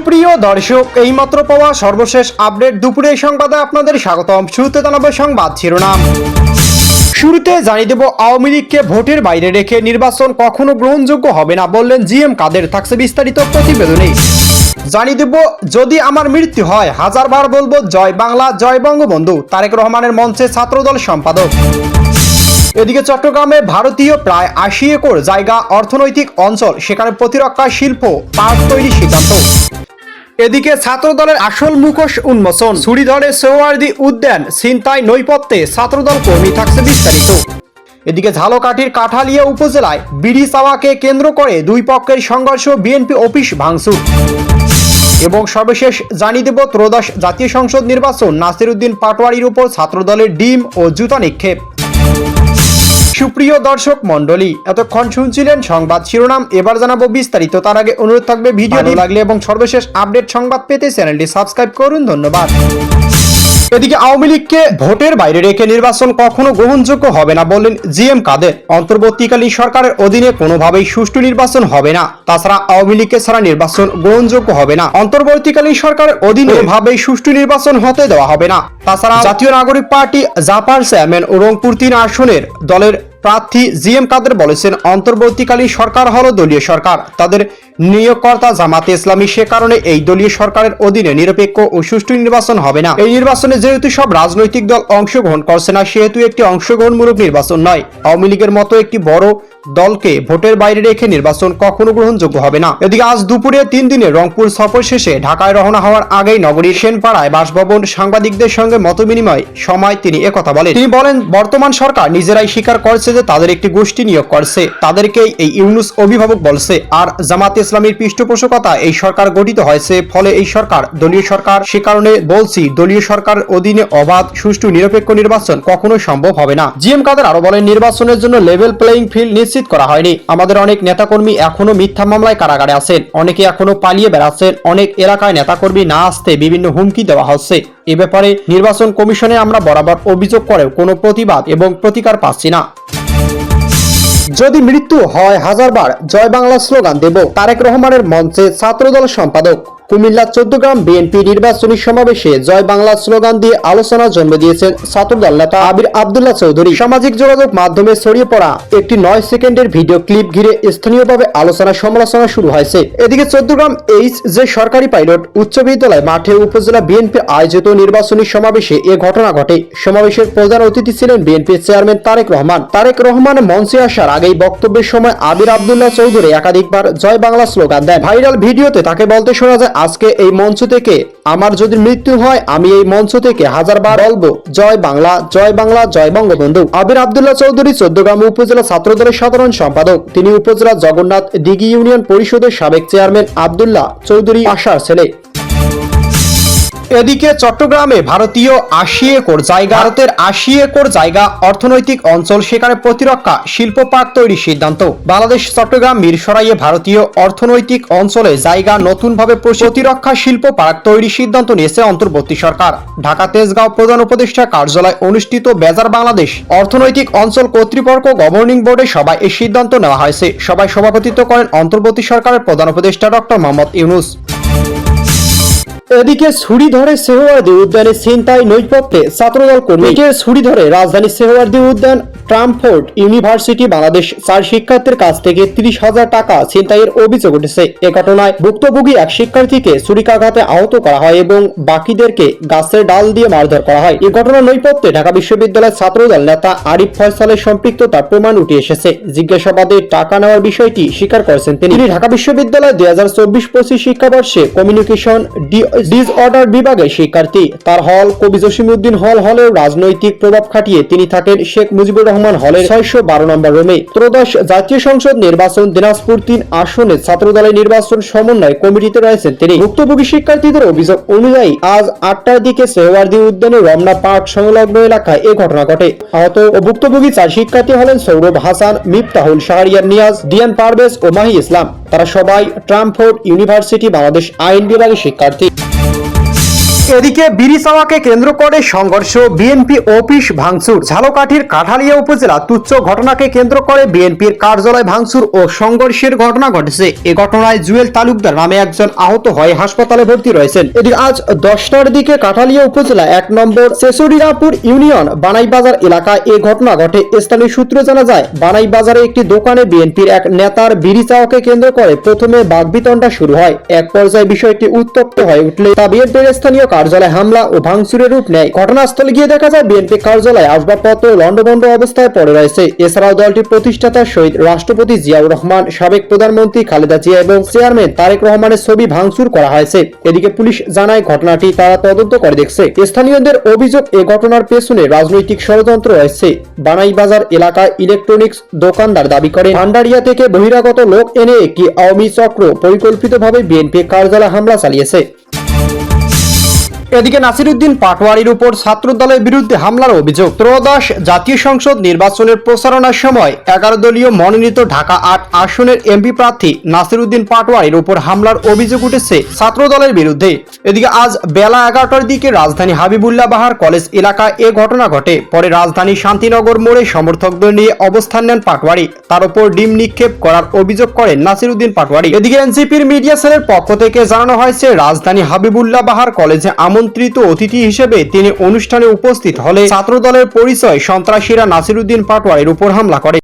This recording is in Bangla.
সুপ্রিয় দর্শক, এইমাত্র পাওয়া সর্বশেষ আপডেট দুপুরের সংবাদে আপনাদের স্বাগতম। শুরুতে জানাবো সংবাদ শিরোনাম। শুরুতে জানিয়ে দেব, আওয়ামী লীগকে ভোটের বাইরে রেখে নির্বাচন কখনো গ্রহণযোগ্য হবে না বললেন জিএম কাদের। থাকছে বিস্তারিত প্রতিবেদনে। জানিয়ে দেব, যদি আমার মৃত্যু হয় হাজারবার বলবো জয় বাংলা জয় বঙ্গবন্ধু, তারেক রহমানের মঞ্চে ছাত্রদল সম্পাদক। এদিকে চট্টগ্রামে ভারতীয় প্রায় ৮০ একর জায়গা অর্থনৈতিক অঞ্চল, সেখানে প্রতিরক্ষা শিল্প পার্ক তৈরির সিদ্ধান্ত। এদিকে ছাত্রদলের আসল মুখোশ উন্মোচন, ছুরি ধরে সোহরাওয়ার্দী উদ্যান ছিনতাই নৈপথ্যে ছাত্রদল কর্মী। থাকছে বিস্তারিত। এদিকে ঝালকাঠির কাঠালিয়া উপজেলায় বিড়ি চাওয়াকে কেন্দ্র করে দুই পক্ষের সংঘর্ষ, বিএনপি অফিস ভাঙচুর। এবং সর্বশেষ জানিয়ে দেব, ত্রয়োদশ জাতীয় সংসদ নির্বাচন, নাসিরউদ্দিন পাটোয়ারির উপর ছাত্রদলের ডিম ও জুতা নিক্ষেপ। সুপ্রিয় দর্শক মন্ডলী, এতক্ষণ শুনছিলেন সংবাদ শিরোনাম, এবার জানাবো বিস্তারিত। তার আগে অনুরোধ থাকবে, ভিডিও ভালো লাগলে এবং সর্বশেষ আপডেট সংবাদ পেতে চ্যানেলটি সাবস্ক্রাইব করুন। ধন্যবাদ। এদিকে আওয়ামী লীগকে ভোটের বাইরে রেখে নির্বাচন কখনো গ্রহণযোগ্য হবে না বললেন জিএম কাদের। অন্তর্বর্তীকালীন সরকারের অধীনে কোনোভাবেই সুষ্ঠু নির্বাচন হবে না, তাছাড়া আওয়ামী লীগকে ছাড়া নির্বাচন গ্রহণযোগ্য হবে না। অন্তর্বর্তীকালীন সরকারের অধীনে কোনোভাবেই সুষ্ঠু নির্বাচন হতে দেওয়া হবে না। তাছাড়া জাতীয় নাগরিক পার্টি জাপার চেয়ারম্যান ও রংপুর ৩ আসনের দলের প্রার্থী জিএম কাদের বলেছেন, অন্তর্বর্তীকালীন সরকার হলো দলীয় সরকার, তাদের নিয়োগকর্তা জামাতে ইসলামী, সে কারণে এই দলীয় সরকারের অধীনে নিরপেক্ষ ও সুষ্ঠু নির্বাচন হবে না। এই নির্বাচনে যেহেতু সব রাজনৈতিক দল অংশগ্রহণ করছে না, সেহেতু একটি অংশগ্রহণমূলক নির্বাচন নয়। আওয়ামী লীগের মতো একটি বড় দলকে ভোটের বাইরে রেখে নির্বাচন কখনো গ্রহণযোগ্য হবে না। এদিকে আজ দুপুরে ৩ দিনের রংপুর সফর শেষে ঢাকায় রওনা হওয়ার আগেই নগরীর সেনপাড়ায় বাসভবন সাংবাদিকদের সঙ্গে মতবিনিময় সময় তিনি একথা বলেন। তিনি বলেন, বর্তমান সরকার নিজেরাই স্বীকার করছে যে তাদের একটি গোষ্ঠী নিয়োগ করছে, তাদেরকেই এই ইউনুস অভিভাবক বলছে, আর জামাতে ইসলামীর পৃষ্ঠপোষকতা এই সরকার গঠিত হয়েছে। ফলে এই সরকার দলীয় সরকার, সে কারণে বলছি দলীয় সরকারের অধীনে অবাধ সুষ্ঠু নিরপেক্ষ নির্বাচন কখনো সম্ভব হবে না। জিএম কাদের আরো বলেন, নির্বাচনের জন্য লেভেল প্লেইং ফিল্ড নিশ্চিত করা হয়নি। আমাদের অনেক নেতাকর্মী এখনো মিথ্যা মামলায় কারাগারে আছেন, অনেকে এখনো পালিয়ে বেড়াচ্ছেন, অনেক এলাকায় নেতাকর্মী না আসতে বিভিন্ন হুমকি দেওয়া হচ্ছে। এ ব্যাপারে নির্বাচন কমিশনে আমরা বরাবর অভিযোগ করেও কোনো প্রতিবাদ এবং প্রতিকার পাচ্ছি না। যদি মৃত্যু হয় হাজারবার জয় বাংলা স্লোগান দেব, তারেক রহমানের মঞ্চে ছাত্রদল সম্পাদক। কুমিল্লা 14 গ্রাম বিএনপি নির্বাচনী সমাবেশে জয় বাংলা স্লোগান দিয়ে আলোচনা জন্ম দিয়েছেন ছাত্রদল নেতা আবির আব্দুল্লাহ চৌধুরী। সামাজিক যোগাযোগ মাধ্যমে ছড়িয়ে পড়া একটি 9 সেকেন্ডের ভিডিও ক্লিপ ঘিরে স্থানীয়ভাবে আলোচনা সমালোচনা শুরু হয়েছে। এদিকে 14 গ্রাম এইচ যে সরকারি পাইলট উচ্চ বিদ্যালয় মাঠে উপজেলা বিএনপি আয়োজিত নির্বাচনী সমাবেশে এ ঘটনা ঘটে। সমাবেশের প্রধান অতিথি ছিলেন বিএনপি চেয়ারম্যান তারেক রহমান। তারেক রহমান মঞ্চে আসার আগেই বক্তব্যের সময় আবির আব্দুল্লাহ চৌধুরী একাধিকবার জয় বাংলা স্লোগান দেন। ভাইরাল ভিডিওতে তাকে বলতে শোনা যায়, আজকে এই মঞ্চ থেকে আমার যদি মৃত্যু হয়, আমি এই মঞ্চ থেকে হাজারবার বলবো জয় বাংলা জয় বাংলা জয় বঙ্গবন্ধু। আবির আব্দুল্লাহ চৌধুরী 14 গ্রাম উপজেলা ছাত্রদলের সাধারণ সম্পাদক। তিনি উপজেলা জগন্নাথ দিঘি ইউনিয়ন পরিষদের সাবেক চেয়ারম্যান আব্দুল্লাহ চৌধুরী আশার ছেলে। এদিকে চট্টগ্রামে ভারতীয় ৮০ একর জায়গা, ভারতের ৮০ একর জায়গা অর্থনৈতিক অঞ্চল, সেখানে প্রতিরক্ষা শিল্প পার্ক তৈরির সিদ্ধান্ত। বাংলাদেশ চট্টগ্রাম মিরসরাইয়ে ভারতীয় অর্থনৈতিক অঞ্চলে জায়গা নতুনভাবে প্রতিরক্ষা শিল্প পার্ক তৈরির সিদ্ধান্ত নিয়েছে অন্তর্বর্তী সরকার। ঢাকা তেজগাঁও প্রধান উপদেষ্টা কার্যালয়ে অনুষ্ঠিত বেজার বাংলাদেশ অর্থনৈতিক অঞ্চল কর্তৃপক্ষ গভর্নিং বোর্ডের সভায় এই সিদ্ধান্ত নেওয়া হয়েছে। সভায় সভাপতিত্ব করেন অন্তর্বর্তী সরকারের প্রধান উপদেষ্টা ডক্টর মোহাম্মদ ইউনুস। এদিকে ছুরি ধরে সোহরাওয়ার্দী উদ্যানে ছিনতাই নৈপথ্যে ছাত্রদল কর্মী। ছুরি ধরে রাজধানী সোহরাওয়ার্দী উদ্যান ট্রামফোর্ড ইউনিভার্সিটি বাংলাদেশ 4 শিক্ষার্থীর কাছ থেকে 30,000 টাকা ছিনতাইয়ের অভিযোগ উঠেছে। এ ঘটনায় ভুক্তভোগী এক শিক্ষার্থীকে ছুরিকাঘাতে আহত করা হয় এবং বাকিদেরকে গাছের ডাল দিয়ে মারধর করা হয়। এ ঘটনার নৈপথ্যে ঢাকা বিশ্ববিদ্যালয়ের ছাত্রদল নেতা আরিফ ফয়সালের সম্পৃক্ততার প্রমাণ উঠে এসেছে। জিজ্ঞাসাবাদে টাকা নেওয়ার বিষয়টি স্বীকার করেছেন তিনি। ঢাকা বিশ্ববিদ্যালয় 2024-25 শিক্ষাবর্ষে কমিউনিকেশন ডিসঅর্ডার বিভাগের শিক্ষার্থী। তার হল কবি জসিমউদ্দিন হলেও রাজনৈতিক প্রভাব খাটিয়ে তিনি থাকেন শেখ মুজিবুর রহমান হলের 612 নম্বর রুমে। ত্রয়োদশ জাতীয় সংসদ নির্বাচন দিনাজপুর 3 আসনে ছাত্রদলের নির্বাচন সমন্বয় কমিটিতে রয়েছেন তিনি। ভুক্তভোগী শিক্ষার্থীদের অভিযোগ অনুযায়ী আজ 8টার দিকে সোহরাওয়ার্দী উদ্যানে রমনা পার্ক সংলগ্ন এলাকায় এ ঘটনা ঘটে। আহত ও ভুক্তভোগী 4 শিক্ষার্থী হলেন সৌরভ হাসান, মিফতাহুল, শাহরিয়ার নিয়াজ, ডিয়ান পারভেজ ও মাহি ইসলাম। তারা সবাই ট্রামফোর্ড ইউনিভার্সিটি বাংলাদেশ আইন বিভাগের শিক্ষার্থী। এদিকে বিড়ি চাওয়াকে কেন্দ্র করে সংঘর্ষ, বিএনপি অফিস ভাঙচুর। ঝালকাঠির কাঠালিয়া উপজেলা তুচ্ছ ঘটনাকে কেন্দ্র করে বিএনপির কার্যালয় ভাঙচুর ও সংঘর্ষের ঘটনা ঘটেছে। এ ঘটনায় জুয়েল তালুকদার নামে একজন আহত হয়ে হাসপাতালে ভর্তি রয়েছেন। এদিকে আজ 10টার দিকে কাঠালিয়া উপজেলা 1 নম্বর চেচুরিয়াপুর ইউনিয়ন বানাইবাজার এলাকায় এ ঘটনা ঘটে। স্থানীয় সূত্রে জানা যায়, বানাইবাজারে একটি দোকানে বিএনপির এক নেতার বিড়ি চাওয়াকে কেন্দ্র করে প্রথমে বাকবিতণ্ডা শুরু হয়। এক পর্যায়ে বিষয়টি উত্তপ্ত হয়ে উঠলে তা বিএনপির স্থানীয় কার্যালয়ে হামলা ও ভাঙচুরের রূপ নেয়। ঘটনাস্থলে গিয়ে দেখা যায় বিএনপি কার্যালয়ে আসবাবপত্র লন্ডভন্ড অবস্থায় পড়ে রয়েছে। এছাড়াও দলটির প্রতিষ্ঠাতা শহীদ রাষ্ট্রপতি জিয়াউর রহমান, সাবেক প্রধানমন্ত্রী খালেদা জিয়া এবং চেয়ারম্যান তারেক রহমানের ছবি ভাঙচুর করা হয়েছে। এদিকে পুলিশ জানায় ঘটনাটি তারা তদন্ত করে দেখছে। স্থানীয়দের অভিযোগ, এ ঘটনার পেছনে রাজনৈতিক ষড়যন্ত্র রয়েছে। বানাইবাজার এলাকায় ইলেকট্রনিক্স দোকানদার দাবি করে ভান্ডারিয়া থেকে বহিরাগত লোক এনে একটি আওয়ামী চক্র পরিকল্পিতভাবে বিএনপি কার্যালয়ে হামলা চালিয়েছে। এদিকে নাসিরউদ্দিন পাটোয়ারির উপর ছাত্রদলের বিরুদ্ধে হামলার অভিযোগ। ত্রয়োদশ জাতীয় সংসদ নির্বাচনের প্রচারণার সময় 11 দলীয় মনোনীত ঢাকা 8 আসনের এমপি প্রার্থী নাসিরউদ্দিন পাটোয়ারির উপর হামলার অভিযোগ উঠেছে ছাত্রদলের বিরুদ্ধে। এদিকে আজ বেলা 11টার দিকে রাজধানী হাবিবুল্লাহ বাহার কলেজ এলাকায় এ ঘটনা ঘটে। পরে রাজধানী শান্তিনগর মোড়ে সমর্থকদের নিয়ে অবস্থান নেন পাটোয়ারি। তার উপর ডিম নিক্ষেপ করার অভিযোগ করেন নাসিরউদ্দিন পাটোয়ারি। এদিকে এনসিপির মিডিয়া সেলের পক্ষ থেকে জানানো হয়েছে, রাজধানী হাবিবুল্লাহ বাহার কলেজে আমন্ত্রিত অতিথি হিসেবে তিনি অনুষ্ঠানে উপস্থিত হলে ছাত্রদলের পরিচয় সন্ত্রাসীরা নাসিরউদ্দিন পাটোয়ারির উপর হামলা করে।